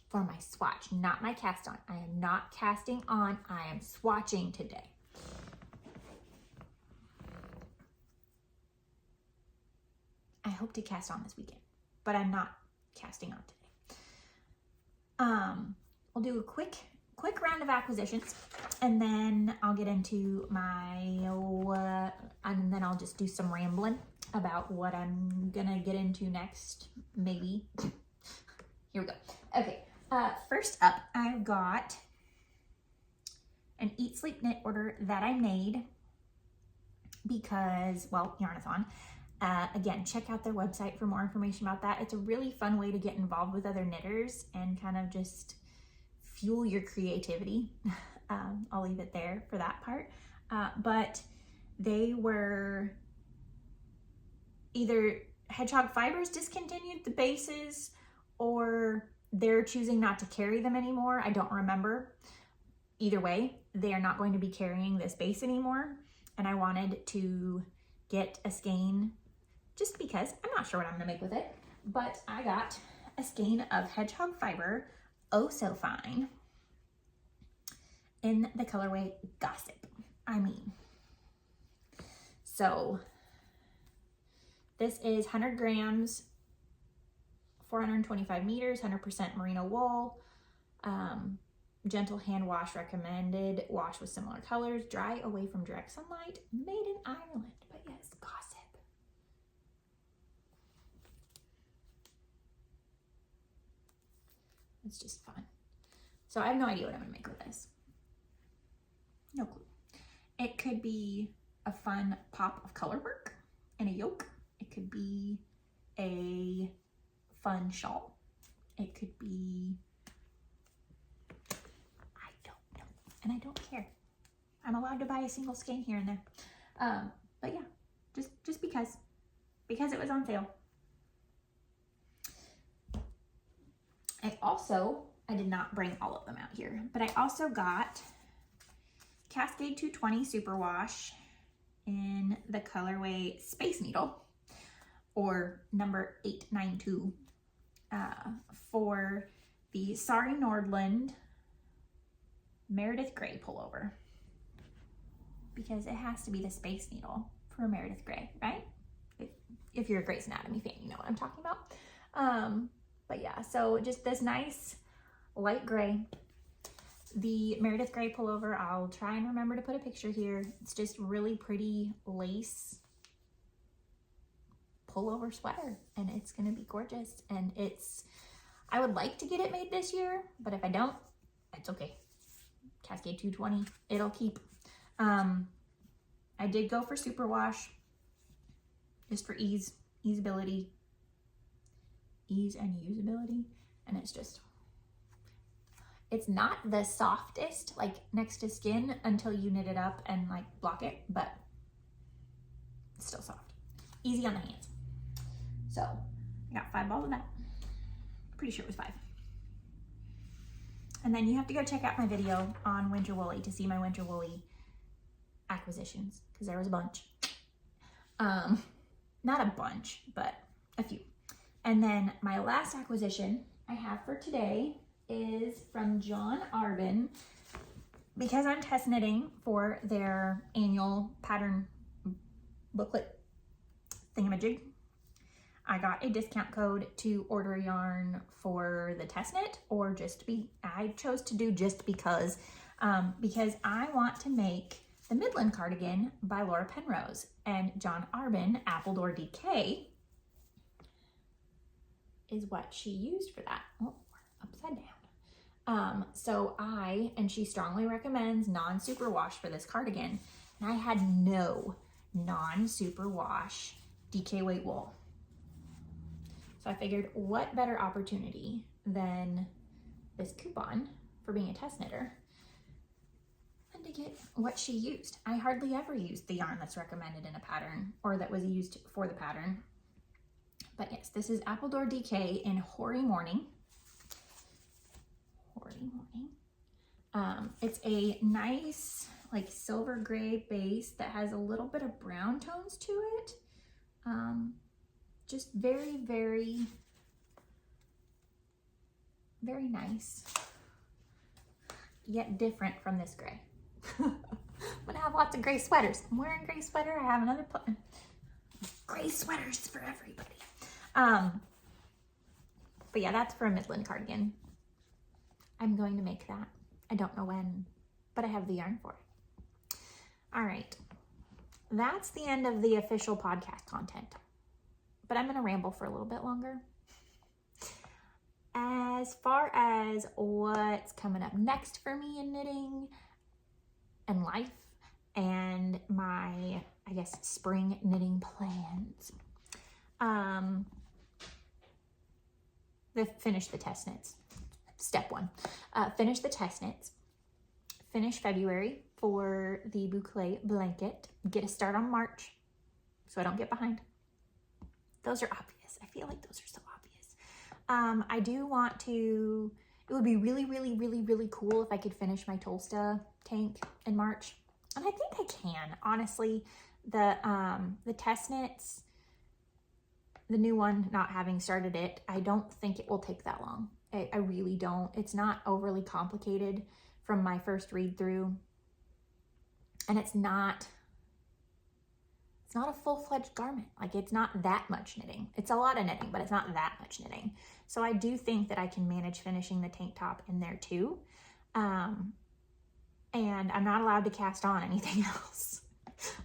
not my cast on. I am not casting on, I am swatching today. I hope to cast on this weekend, but I'm not casting on today. We'll do a quick quick round of acquisitions, and then I'll get into my, and then I'll just do some rambling about what I'm gonna get into next, maybe. Here we go. Okay, first up, I've got an Eat Sleep Knit order that I made because, well, Yarnathon. Again, check out their website for more information about that. It's a really fun way to get involved with other knitters and kind of just fuel your creativity. I'll leave it there for that part. But they were either Hedgehog Fibers discontinued the bases or they're choosing not to carry them anymore. I don't remember. Either way, they are not going to be carrying this base anymore. And I wanted to get a skein just because I'm not sure what I'm gonna make with it, but I got a skein of Hedgehog Fiber, Oh So Fine, in the colorway Gossip. I mean, so this is 100 grams, 425 meters, 100% merino wool, gentle hand wash recommended, wash with similar colors, dry away from direct sunlight, made in Ireland, but yes, Gossip. It's just fun. So I have no idea what I'm gonna make with this. No clue. It could be a fun pop of color work and a yoke. It could be a fun shawl. It could be, I don't know, and I don't care. I'm allowed to buy a single skein here and there. But yeah, just because it was on sale. I did not bring all of them out here, but I also got Cascade 220 Superwash in the colorway Space Needle, or number 892, for the Sari Nordland Meredith Grey pullover, because it has to be the Space Needle for Meredith Grey, right? If you're a Grey's Anatomy fan, you know what I'm talking about. But yeah, so just this nice light gray. The Meredith Grey pullover, I'll try and remember to put a picture here. It's just really pretty lace pullover sweater, and it's gonna be gorgeous. And I would like to get it made this year, but if I don't, it's okay. Cascade 220, it'll keep. I did go for superwash just for ease and usability, and it's not the softest, like next to skin, until you knit it up and like block it, but it's still soft, easy on the hands. So I got 5 balls of that. Pretty sure it was 5. And then you have to go check out my video on Winter Woolly to see my Winter Woolly acquisitions, because there was a bunch. Not a bunch, but a few. And then my last acquisition I have for today is from John Arbon, because I'm test knitting for their annual pattern booklet thingamajig. I got a discount code to order yarn for the test knit, or I chose to do just because I want to make the Midland cardigan by Laura Penrose, and John Arbon, Appledore DK, is what she used for that. Oh, upside down. And she strongly recommends non-superwash for this cardigan, and I had no non-superwash DK weight wool. So I figured, what better opportunity than this coupon for being a test knitter than to get what she used. I hardly ever used the yarn that's recommended in a pattern, or that was used for the pattern. But yes, this is Appledore DK in Hoary Morning. It's a nice, like, silver gray base that has a little bit of brown tones to it. Just very, very, very nice, yet different from this gray. I'm gonna have lots of gray sweaters. I'm wearing a gray sweater. I have another gray sweaters for everybody. But yeah, that's for a Midland cardigan. I'm going to make that I don't know when, but I have the yarn for it. All right. That's the end of the official podcast content, but I'm going to ramble for a little bit longer. As far as what's coming up next for me in knitting and life and my, I guess, spring knitting plans. Finish the test knits. Step one, finish the test knits. Finish February for the Boucle Blanket. Get a start on March so I don't get behind. Those are obvious. I feel like those are so obvious. I do want to, it would be really, really, really, really cool if I could finish my Tolsta tank in March. And I think I can, honestly. The test knits, the new one, not having started it, I don't think it will take that long. I really don't. It's not overly complicated from my first read through. And it's not a full-fledged garment. Like, it's not that much knitting. It's a lot of knitting, but it's not that much knitting. So I do think that I can manage finishing the tank top in there too. And I'm not allowed to cast on anything else.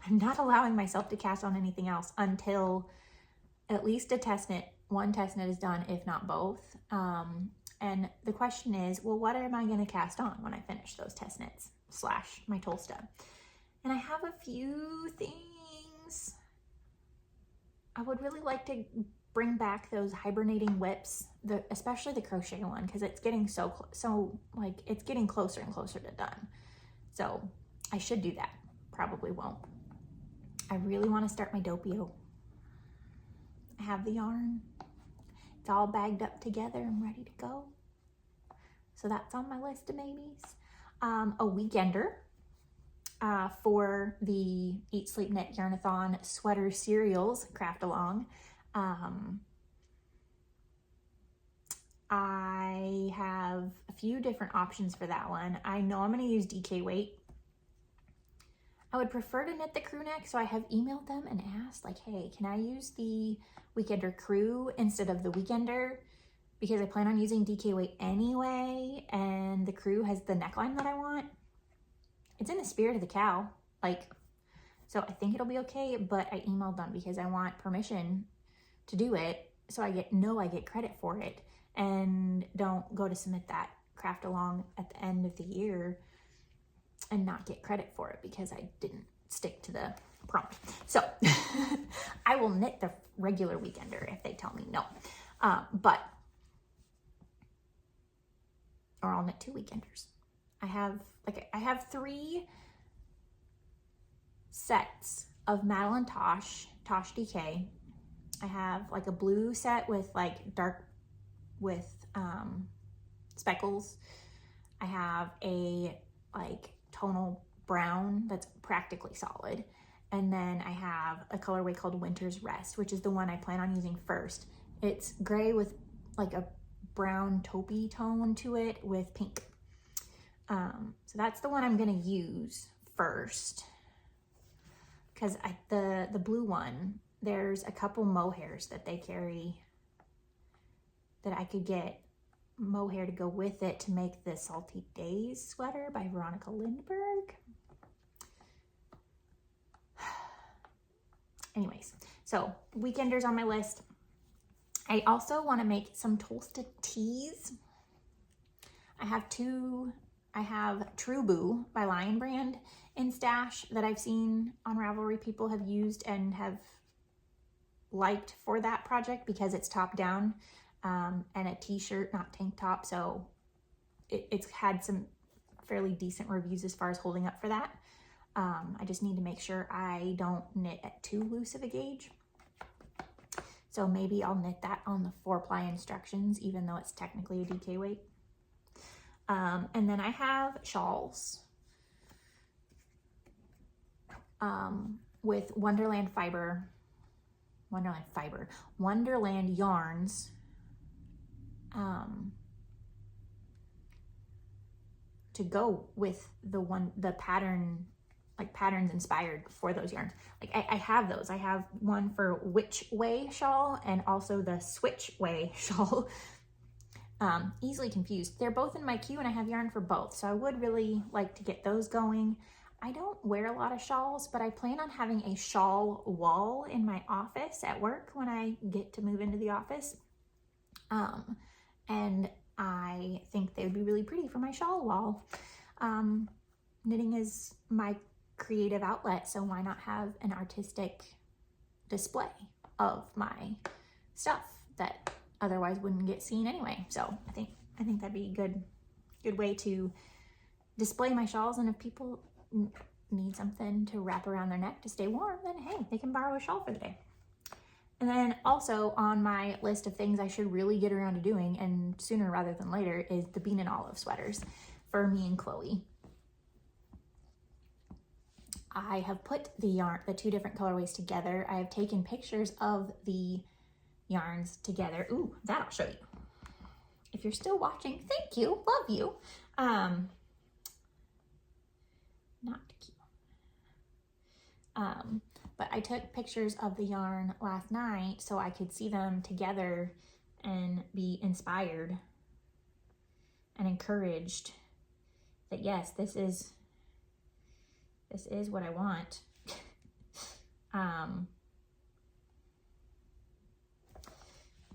I'm not allowing myself to cast on anything else until at least one test knit is done, if not both. And the question is, well, what am I going to cast on when I finish those test knits / my Tolsta? And I have a few things. I would really like to bring back those hibernating whips, especially the crochet one, because it's getting it's getting closer and closer to done. So I should do that. Probably won't. I really want to start my Doppio. I have the yarn. It's all bagged up together and ready to go. So that's on my list of maybes. A weekender for the Eat, Sleep, Knit Yarnathon Sweater Cereals Craft Along. I have a few different options for that one. I know I'm going to use DK weight. I would prefer to knit the crew neck, so I have emailed them and asked, like, hey, can I use the Weekender crew instead of the Weekender? Because I plan on using DK weight anyway, and the crew has the neckline that I want. It's in the spirit of the cow, so I think it'll be okay, but I emailed them because I want permission to do it, so I get credit for it, and don't go to submit that craft along at the end of the year and not get credit for it because I didn't stick to the prompt. So I will knit the regular Weekender if they tell me no. Or I'll knit 2 Weekenders. I have 3 sets of Madeline Tosh DK. I have like a blue set with dark speckles. I have a tonal brown that's practically solid. And then I have a colorway called Winter's Rest, which is the one I plan on using first. It's gray with a brown taupey tone to it with pink. So that's the one I'm gonna use first. Because the blue one, there's a couple mohairs that they carry that I could get mohair to go with it to make the Salty Days sweater by Veronica Lindberg. Anyways, so Weekenders on my list. I also want to make some Tolsta tees. I have True Boo by Lion Brand in stash that I've seen on Ravelry people have used and have liked for that project because it's top down and a t-shirt, not tank top. So it's had some fairly decent reviews as far as holding up for that. I just need to make sure I don't knit at too loose of a gauge. So maybe I'll knit that on the 4-ply instructions, even though it's technically a DK weight. And then I have shawls with Wonderland Yarns. To go with the pattern, patterns inspired for those yarns. I have those. I have one for Which Way shawl and also the Switch Way shawl. easily confused. They're both in my queue and I have yarn for both, so I would really like to get those going. I don't wear a lot of shawls, but I plan on having a shawl wall in my office at work when I get to move into the office. And I think they would be really pretty for my shawl wall. Knitting is my creative outlet, so why not have an artistic display of my stuff that otherwise wouldn't get seen anyway. So I think that'd be a good way to display my shawls, and if people need something to wrap around their neck to stay warm, then hey, they can borrow a shawl for the day. And then also on my list of things I should really get around to doing, and sooner rather than later, is the bean and olive sweaters for me and Chloe. I have put the 2 different colorways together. I have taken pictures of the yarns together. Ooh, that I'll show you. If you're still watching, thank you, love you. Not cute. But I took pictures of the yarn last night so I could see them together and be inspired and encouraged that yes, this is what I want.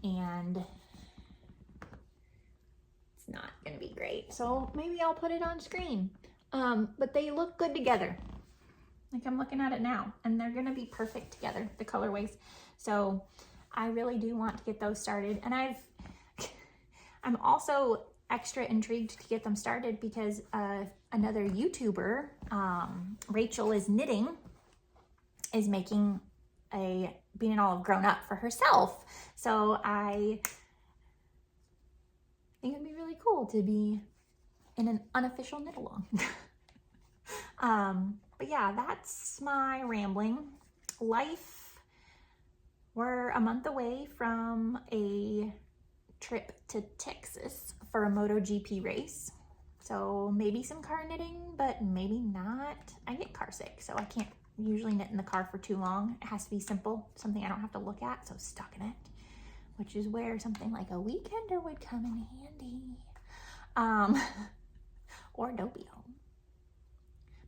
And it's not gonna be great, so maybe I'll put it on screen. But they look good together. Like, I'm looking at it now, and they're gonna be perfect together, the colorways. So I really do want to get those started, and I'm also extra intrigued to get them started because another YouTuber, Rachel is Knitting, is making a bean and olive grown up for herself. So I think it'd be really cool to be in an unofficial knit along. But yeah, that's my rambling. Life, we're a month away from a trip to Texas for a MotoGP race. So maybe some car knitting, but maybe not. I get car sick, so I can't usually knit in the car for too long. It has to be simple, something I don't have to look at, so stuck in it, which is where something like a weekender would come in handy. Or Dobio.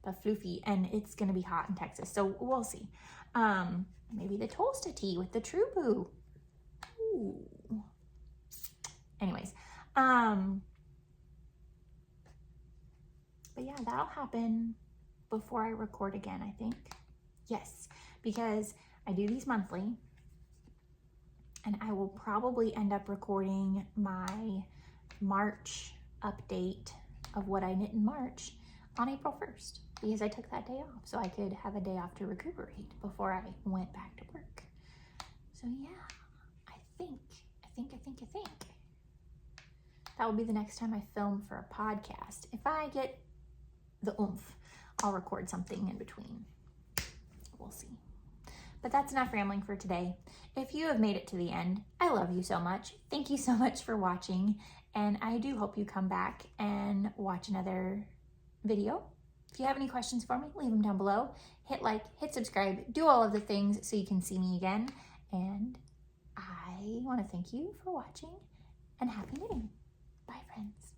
But floofy, and it's gonna be hot in Texas, so we'll see. Maybe the Tolsta tea with the True Boo. Ooh. Anyways, but yeah, that'll happen before I record again, I think. Yes, because I do these monthly, and I will probably end up recording my March update of what I knit in March on April 1st, because I took that day off so I could have a day off to recuperate before I went back to work. So yeah, I think that will be the next time I film for a podcast. If I get the oomph, I'll record something in between. We'll see. But that's enough rambling for today. If you have made it to the end, I love you so much. Thank you so much for watching, and I do hope you come back and watch another video. If you have any questions for me, leave them down below. Hit like, hit subscribe, do all of the things so you can see me again. And I want to thank you for watching, and happy knitting. Bye, friends.